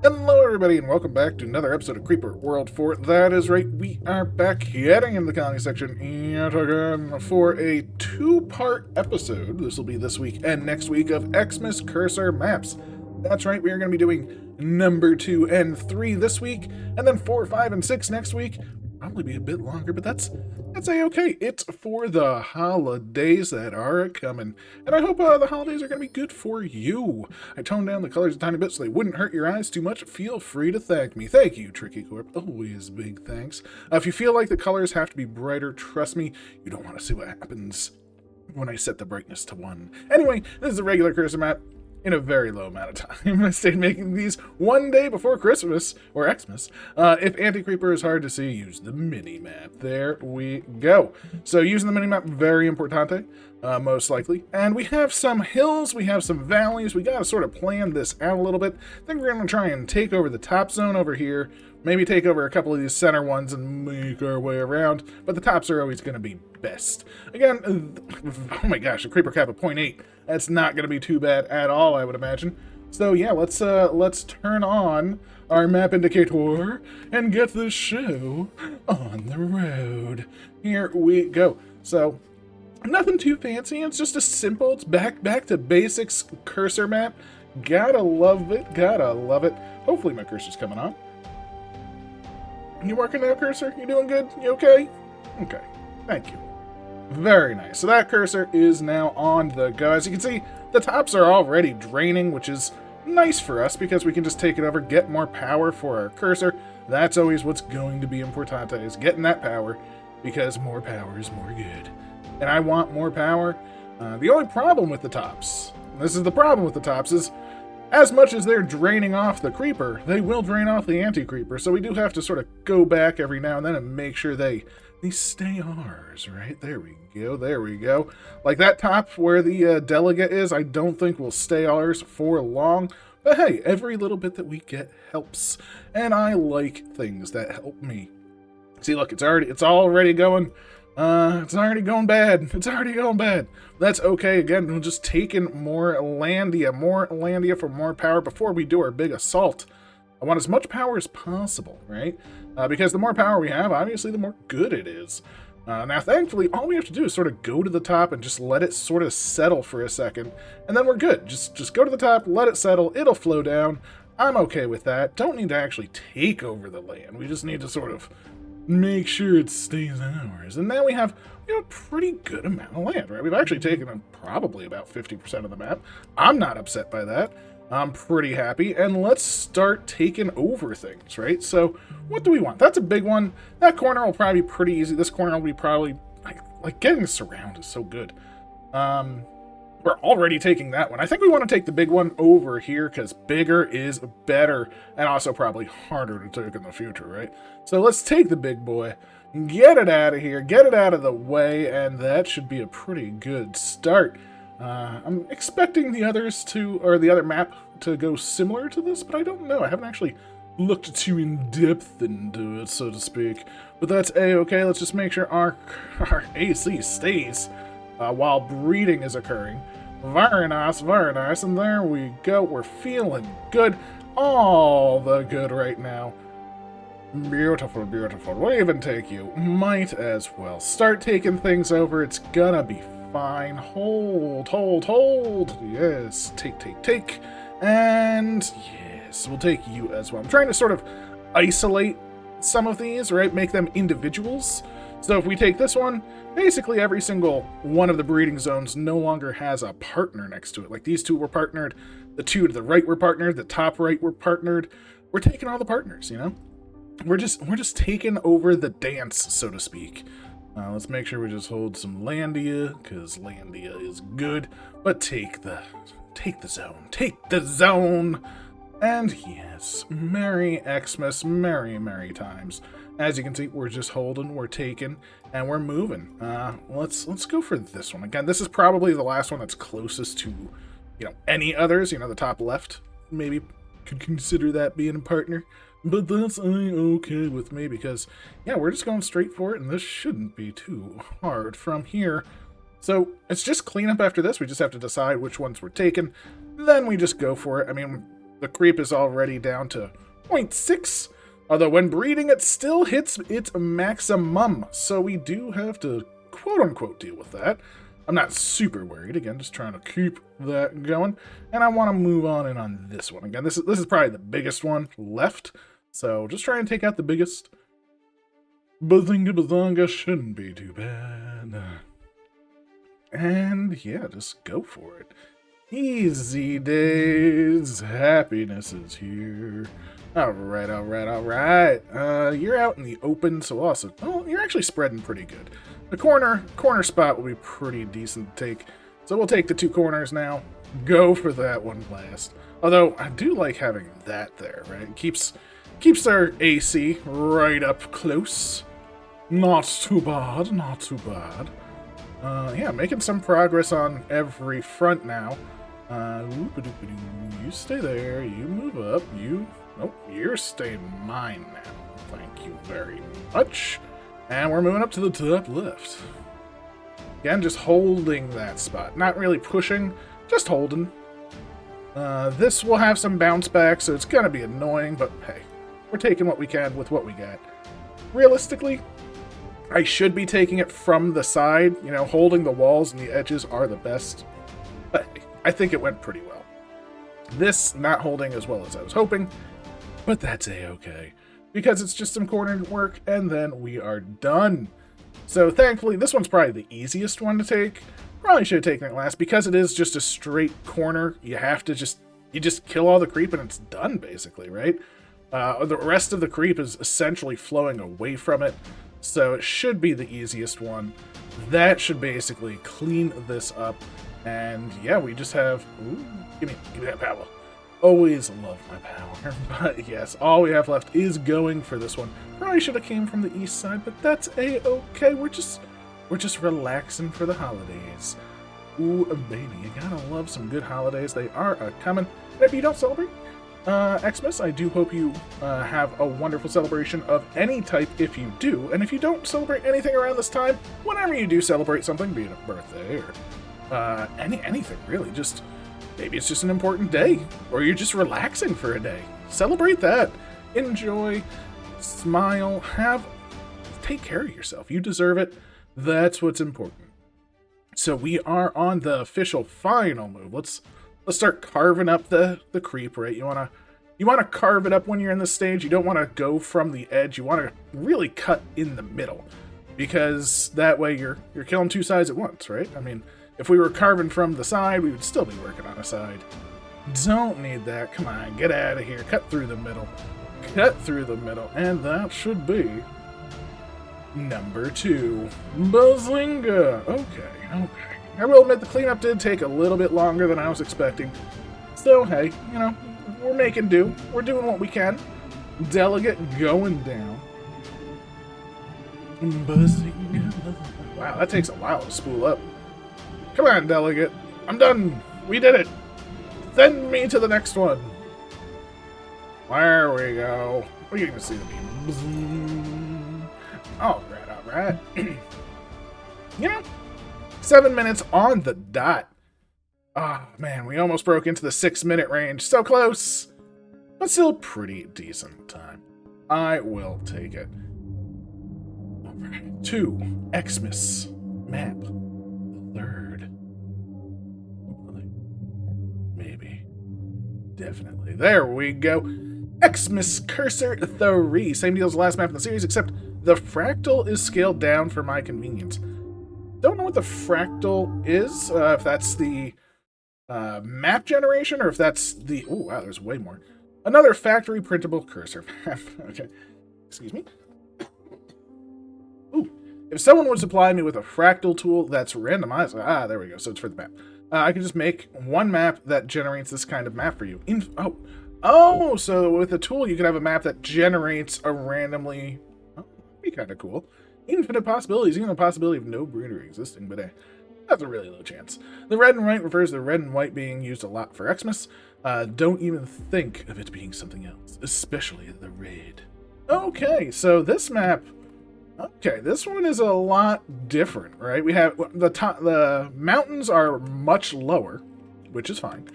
Hello, everybody, and welcome back to another episode of Creeper World 4. That is right, we are back heading in the colony section yet again for a two-part episode. This will be this week and next week of Xmas Cursor Maps. That's right, we are going to be doing number 2 and 3 this week, and then 4, 5, and 6 next week. Probably be a bit longer, but that's a-okay. It's for the holidays that are coming. And I hope the holidays are going to be good for you. I toned down the colors a tiny bit so they wouldn't hurt your eyes too much. Feel free to thank me. Thank you, Tricky Corp. Always big thanks. If you feel like the colors have to be brighter, trust me, you don't want to see what happens when I set the brightness to 1. Anyway, this is a regular cursor map. In a very low amount of time. I stayed making these one day before Christmas, or Xmas. If Anti-Creeper is hard to see, use the mini-map. There we go. So using the mini-map, very importante, most likely. And we have some hills, we have some valleys, we gotta sort of plan this out a little bit. I think we're gonna try and take over the top zone over here, maybe take over a couple of these center ones and make our way around, but the tops are always gonna be best. Again, oh my gosh, a creeper cap of 0.8. That's not going to be too bad at all, I would imagine. So yeah, let's turn on our map indicator and get this show on the road. Here we go. So nothing too fancy. It's just a simple. It's back to basics cursor map. Gotta love it. Gotta love it. Hopefully my cursor's coming on. You working now, cursor? You doing good? You okay? Okay. Thank you. Very nice. So that cursor is now on the go. As you can see, the tops are already draining, which is nice for us because we can just take it over, get more power for our cursor. That's always what's going to be important, is getting that power, because more power is more good. And I want more power. The only problem with the tops, this is the problem with the tops, is as much as they're draining off the creeper, they will drain off the anti-creeper. So we do have to sort of go back every now and then and make sure they stay ours, right? There we go, there we go. Like that top where the delegate is, I don't think will stay ours for long. But hey, every little bit that we get helps. And I like things that help me. See, look, it's already going bad. It's already going bad. That's okay. Again, we're just taking more Landia for more power before we do our big assault. I want as much power as possible, right? Because the more power we have, obviously, the more good it is. Now, thankfully, all we have to do is sort of go to the top and just let it sort of settle for a second, and then we're good. Just go to the top, let it settle, it'll flow down. I'm okay with that. Don't need to actually take over the land. We just need to sort of make sure it stays ours. And now we have a pretty good amount of land, right? We've actually taken probably about 50% of the map. I'm not upset by that. I'm pretty happy, and let's start taking over things, right? So, what do we want? That's a big one. That corner will probably be pretty easy. This corner will be probably, like getting the surround is so good. We're already taking that one. I think we want to take the big one over here, because bigger is better, and also probably harder to take in the future, right? So let's take the big boy, get it out of here, get it out of the way, and that should be a pretty good start. I'm expecting the other map to go similar to this, but I don't know. I haven't actually looked too in depth into it, so to speak. But that's a-okay. Let's just make sure our AC stays while breeding is occurring. Very nice, very nice. And there we go. We're feeling good. All the good right now. Beautiful, beautiful. We'll even take you. Might as well. Start taking things over. It's gonna be fine. Hold. Yes. Take. And yes, we'll take you as well. I'm trying to sort of isolate some of these, right? Make them individuals. So if we take this one, basically every single one of the breeding zones no longer has a partner next to it. Like these two were partnered, the two to the right were partnered, the top right were partnered. We're taking all the partners, you know? We're just taking over the dance, so to speak. Let's make sure we just hold some Landia, because Landia is good. But take the zone. And yes, Merry Xmas, merry times. As you can see, we're just holding, we're taking, and we're moving. Let's go for this one. Again, this is probably the last one that's closest to, any others. The top left, maybe could consider that being a partner. But that's okay with me because, yeah, we're just going straight for it, and this shouldn't be too hard from here. So it's just cleanup after this. We just have to decide which ones we're taking. Then we just go for it. I mean, The creep is already down to 0.6, although when breeding it still hits its maximum, so we do have to quote-unquote deal with that. I'm not super worried, again, just trying to keep that going, and I want to move on in on this one. Again, this is probably the biggest one left, so just try and take out the biggest. Bazinga bazonga shouldn't be too bad. And yeah, just go for it. Easy days, happiness is here. Alright. You're out in the open, so also, oh, you're actually spreading pretty good. The corner spot will be pretty decent to take. So we'll take the 2 corners now. Go for that one last. Although, I do like having that there, right? It keeps our AC right up close. Not too bad, not too bad. Yeah, making some progress on every front now. You stay there, you move up, nope, you're staying mine now. Thank you very much. And we're moving up to the top left. Again, just holding that spot. Not really pushing, just holding. This will have some bounce back, so it's gonna be annoying, but hey, we're taking what we can with what we got. Realistically, I should be taking it from the side. You know, holding the walls and the edges are the best. But I think it went pretty well. This not holding as well as I was hoping, but that's a-okay. Because it's just some corner work, and then we are done. So thankfully, this one's probably the easiest one to take. Probably should have taken it last, because it is just a straight corner. You have to just kill all the creep and it's done, basically, right? The rest of the creep is essentially flowing away from it. So it should be the easiest one. That should basically clean this up. And yeah, we just have... Ooh, give me that power. Always love my power. But yes, all we have left is going for this one. Probably should have came from the east side, but that's a-okay. We're just relaxing for the holidays. Ooh, baby, you gotta love some good holidays. They are coming. And if you don't celebrate Xmas, I do hope you have a wonderful celebration of any type if you do. And if you don't celebrate anything around this time, whenever you do celebrate something, be it a birthday or anything really, just maybe it's just an important day, or you're just relaxing for a day. Celebrate that. Enjoy, smile, take care of yourself. You deserve it. That's what's important. So we are on the official final move. Let's start carving up the creep, right? You wanna carve it up when you're in this stage. You don't want to go from the edge. You want to really cut in the middle, because that way you're killing 2 sides at once, right? I mean, if we were carving from the side, we would still be working on a side. Don't need that. Come on, get out of here. Cut through the middle. Cut through the middle, and that should be number 2. Bazinga! Okay. I will admit the cleanup did take a little bit longer than I was expecting. So, hey, you know, we're making do. We're doing what we can. Delegate going down. Bazinga. Wow, that takes a while to spool up. Come on, Delegate. I'm done. We did it. Send me to the next one. There we go. We're going to see the beam. Alright. Yeah. 7 minutes on the dot. Ah, man, we almost broke into the 6-minute range. So close, but still pretty decent time. I will take it. Alright, 2, Xmas map. The 3rd. Maybe. Definitely. There we go. Xmas Cursor 3. Same deal as the last map in the series, except the fractal is scaled down for my convenience. Don't know what the fractal is, if that's the map generation, or if that's the... Oh, wow, there's way more. Another factory printable cursor map. Okay, excuse me. Ooh, if someone would supply me with a fractal tool that's randomized... Ah, there we go, so it's for the map. I can just make one map that generates this kind of map for you. Oh, so with a tool, you can have a map that generates a randomly... Oh, that'd be kind of cool. Infinite possibilities, even the possibility of no breeder existing, but that's a really low chance. The red and white refers to the red and white being used a lot for Xmas. Don't even think of it being something else, especially the red. Okay, so this map... Okay, this one is a lot different, right? We have the mountains are much lower, which is fine.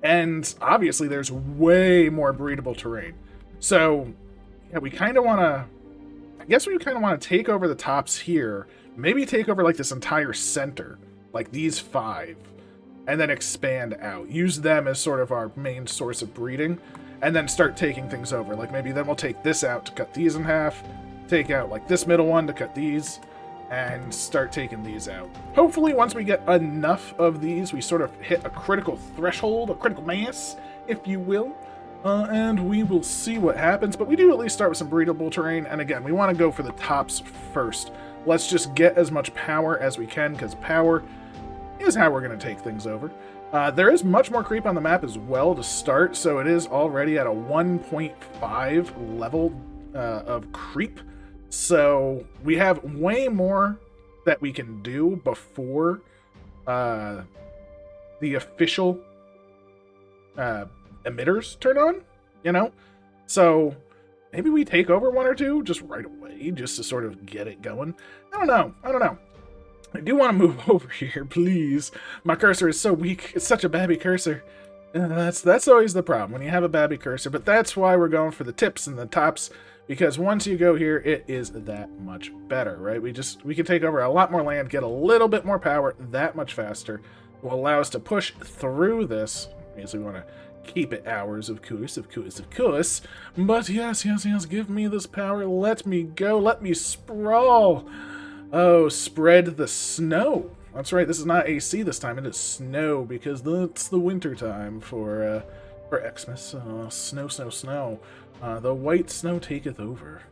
And obviously there's way more breedable terrain. So yeah, we kind of want to, I guess we kind of want to take over the tops here, maybe take over like this entire center, like these 5, and then expand out. Use them as sort of our main source of breeding, and then start taking things over. Like maybe then we'll take this out to cut these in half, take out like this middle one to cut these, and start taking these out. Hopefully once we get enough of these, we sort of hit a critical threshold, a critical mass, if you will, and we will see what happens. But we do at least start with some breedable terrain, and again, we want to go for the tops first. Let's just get as much power as we can, because power is how we're going to take things over. There is much more creep on the map as well to start, so it is already at a 1.5 level of creep. So we have way more that we can do before the official emitters turn on, you know? So maybe we take over 1 or 2 just right away, just to sort of get it going. I don't know. I do want to move over here, please. My cursor is so weak. It's such a babby cursor. That's always the problem when you have a babby cursor, but that's why we're going for the tips and the tops, because once you go here, it is that much better, right? We can take over a lot more land, get a little bit more power that much faster. It will allow us to push through this. Obviously, we want to keep it ours, of course. But yes, give me this power. Let me go. Let me sprawl. Oh, spread the snow. That's right, this is not AC this time, it is snow, because that's the winter time for Xmas. Snow. The white snow taketh over.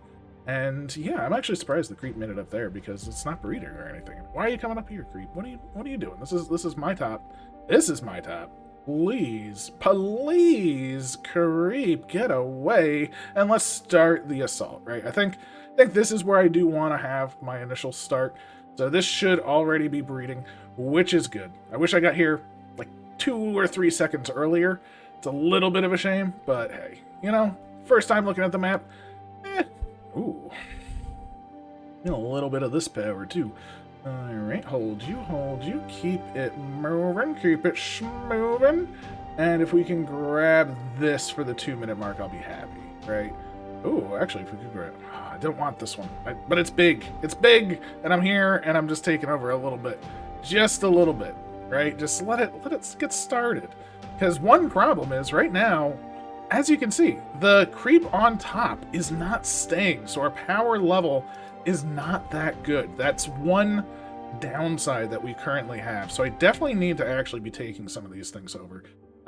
And yeah, I'm actually surprised the creep made it up there, because it's not breeding or anything. Why are you coming up here, creep? What are you doing? This is my top. This is my top. Please, creep, get away, and let's start the assault, right? I think this is where I do want to have my initial start. So this should already be breeding, which is good. I wish I got here like 2 or 3 seconds earlier. It's a little bit of a shame, but hey, you know, first time looking at the map. Ooh. And a little bit of this power too. Alright, hold you, keep it moving, keep it schmoving. And if we can grab this for the 2-minute mark, I'll be happy, right? Ooh, actually, if we could grab... Oh, I don't want this one, but it's big. It's big, and I'm here, and I'm just taking over a little bit. Just a little bit, right? Just let it get started. Because one problem is, right now, as you can see, the creep on top is not staying, so our power level is not that good. That's one downside that we currently have. So I definitely need to actually be taking some of these things over,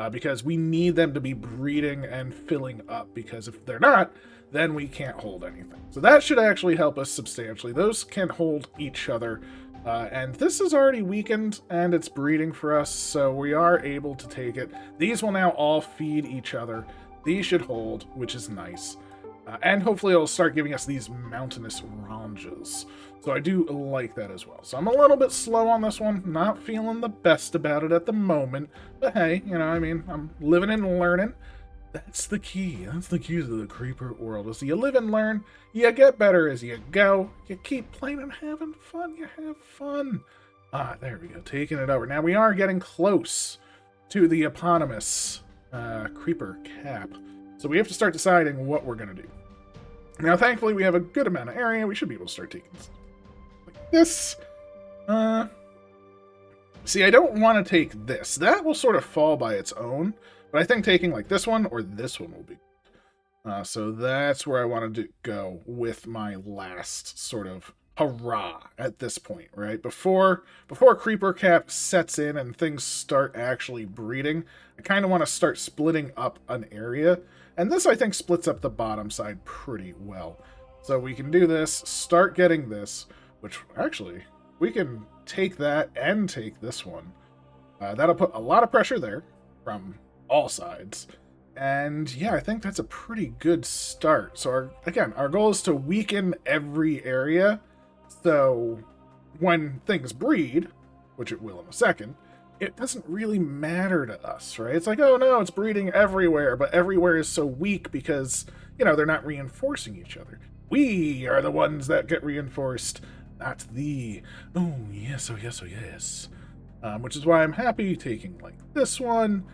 because we need them to be breeding and filling up, because if they're not, then we can't hold anything. So that should actually help us substantially. Those can hold each other, and this is already weakened, and it's breeding for us, so we are able to take it. These will now all feed each other. These should hold, which is nice. And hopefully it'll start giving us these mountainous ranges. So I do like that as well. So I'm a little bit slow on this one. Not feeling the best about it at the moment. But hey, you know, I mean, I'm living and learning. That's the key. That's the key to the creeper world. Is you live and learn. You get better as you go. You keep playing and having fun. You have fun. There we go. Taking it over. Now we are getting close to the eponymous creeper cap. So we have to start deciding what we're going to do. Now, thankfully, we have a good amount of area. We should be able to start taking stuff like this. See, I don't want to take this. That will sort of fall by its own. But I think taking like this one or this one will be good. So that's where I wanted to go with my last sort of hurrah at this point, right? Before Creeper Cap sets in and things start actually breeding, I kind of want to start splitting up an area. And this, I think, splits up the bottom side pretty well. So we can do this, start getting this, which actually, we can take that and take this one. That'll put a lot of pressure there from all sides. And yeah, I think that's a pretty good start. So our goal is to weaken every area. So when things breed, which it will in a second, it doesn't really matter to us, right? It's like, oh no, it's breeding everywhere, but everywhere is so weak because, you know, they're not reinforcing each other. We are the ones that get reinforced, not the... Oh yes. Which is why I'm happy taking like this one.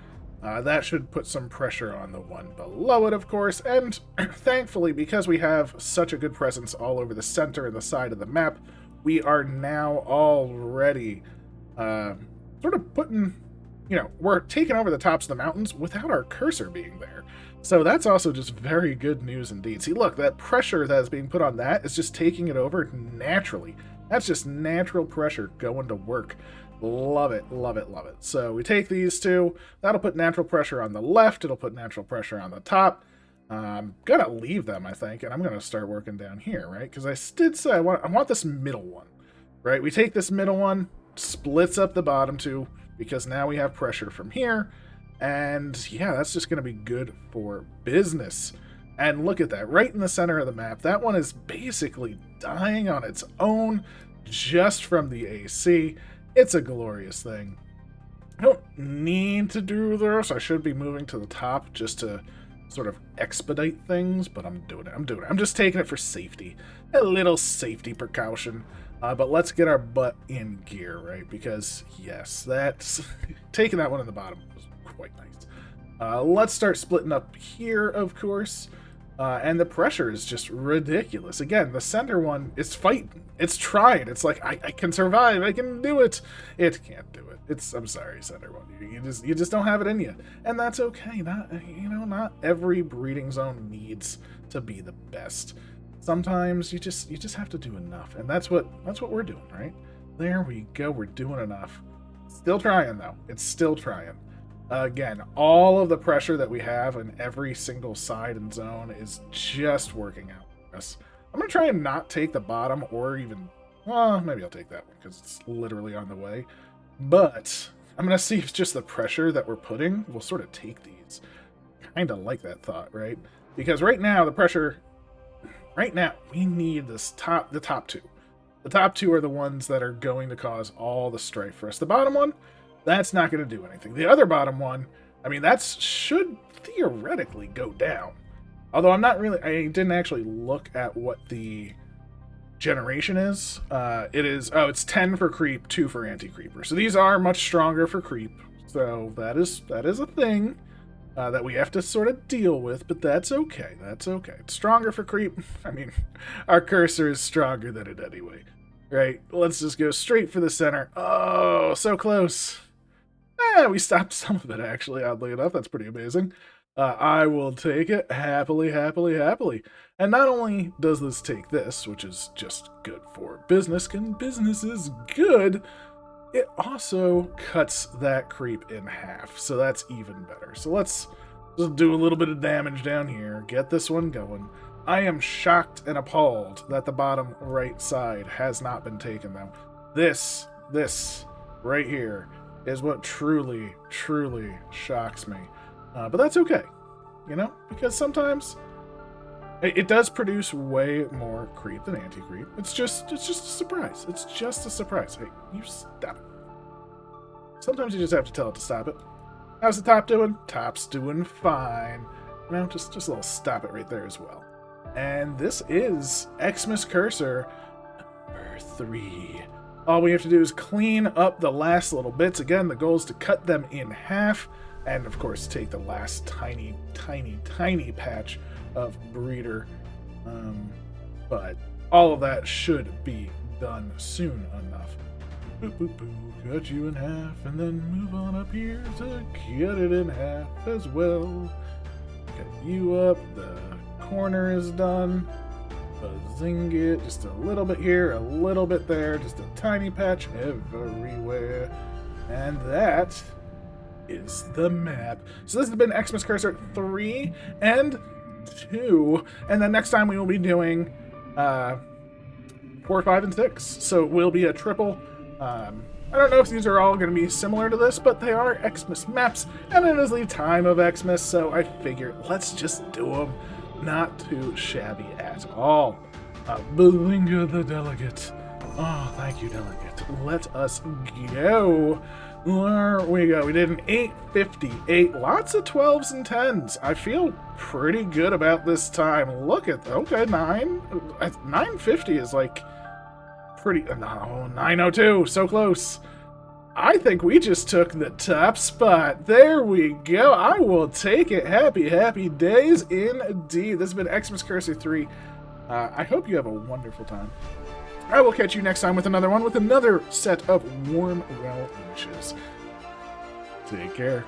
That should put some pressure on the one below it, of course, and thankfully, because we have such a good presence all over the center and the side of the map, we are now already sort of putting, we're taking over the tops of the mountains without our cursor being there. So that's also just very good news indeed. See, look, that pressure that is being put on that is just taking it over naturally. That's just natural pressure going to work. Love it, love it, love it. So we take these two. That'll put natural pressure on the left. It'll put natural pressure on the top. I'm going to leave them, I think, and I'm going to start working down here, right? Because I did say I want this middle one, right? We take this middle one, splits up the bottom two, because now we have pressure from here. And yeah, that's just going to be good for business. And look at that, right in the center of the map. That one is basically dying on its own just from the AC. It's a glorious thing. I don't need to do this. I should be moving to the top just to sort of expedite things, but I'm doing it. I'm just taking it for safety. A little safety precaution. But let's get our butt in gear, right? Because, yes, that's taking that one in the bottom was quite nice. Let's start splitting up here, of course. And the pressure is just ridiculous. Again, the center one is fighting. It's trying. It's like, I can survive. I can do it. It can't do it. I'm sorry, center one. You just don't have it in you. And that's okay. Not every breeding zone needs to be the best. Sometimes you just have to do enough. And that's what we're doing, right? There we go. We're doing enough. Still trying, though. It's still trying. Again, all of the pressure that we have in every single side and zone is just working out for us. I'm going to try and not take the bottom or even... Well, maybe I'll take that one because it's literally on the way. But I'm going to see if just the pressure that we're putting will sort of take these. Kind of like that thought, right? Because right now, the pressure... Right now, we need the top two. The top two are the ones that are going to cause all the strife for us. The bottom one, that's not going to do anything. The other bottom one, I mean, that should theoretically go down. Although I didn't actually look at what the generation is. It's 10 for creep, 2 for anti-creeper. So these are much stronger for creep. So that is a thing that we have to sort of deal with, but that's okay. That's okay. It's stronger for creep. I mean, our cursor is stronger than it anyway. Right? Let's just go straight for the center. Oh, so close. We stopped some of it, actually, oddly enough. That's pretty amazing. I will take it happily, happily, happily. And not only does this take this, which is just good for business, and business is good, it also cuts that creep in half. So that's even better. So let's just do a little bit of damage down here. Get this one going. I am shocked and appalled that the bottom right side has not been taken, though. This right here is what truly, truly shocks me. But that's okay, because sometimes it does produce way more creep than anti-creep. It's just a surprise. It's just a surprise. Hey, you stop it. Sometimes you just have to tell it to stop it. How's the top doing? Top's doing fine. Just a little stop it right there as well. And this is Xmas Cursor number 3. All we have to do is clean up the last little bits. Again, the goal is to cut them in half. And, of course, take the last tiny, tiny, tiny patch of breeder. But all of that should be done soon enough. Boop, boop, boop. Cut you in half, and then move on up here to cut it in half as well. Cut you up. The corner is done. Zing it. Just a little bit here, a little bit there. Just a tiny patch everywhere. And that is the map. So this has been Xmas Cursor 3 and 2, and then next time we will be doing 4, 5, and 6. So it will be a triple. I don't know if these are all going to be similar to this, but they are Xmas maps, and it is the time of Xmas, so I figured let's just do them. Not too shabby at all. Belinga the Delegate. Oh, thank you, Delegate. Let us go. There we go. We did an 858. Lots of 12s and 10s. I feel pretty good about this time. Look at, okay, 950 is like pretty, no, 902. So close. I think we just took the top spot. There we go. I will take it. Happy, happy days indeed. This has been Xmas Cursor 3. I hope you have a wonderful time. I will catch you next time with another one, with another set of warm well wishes. Take care.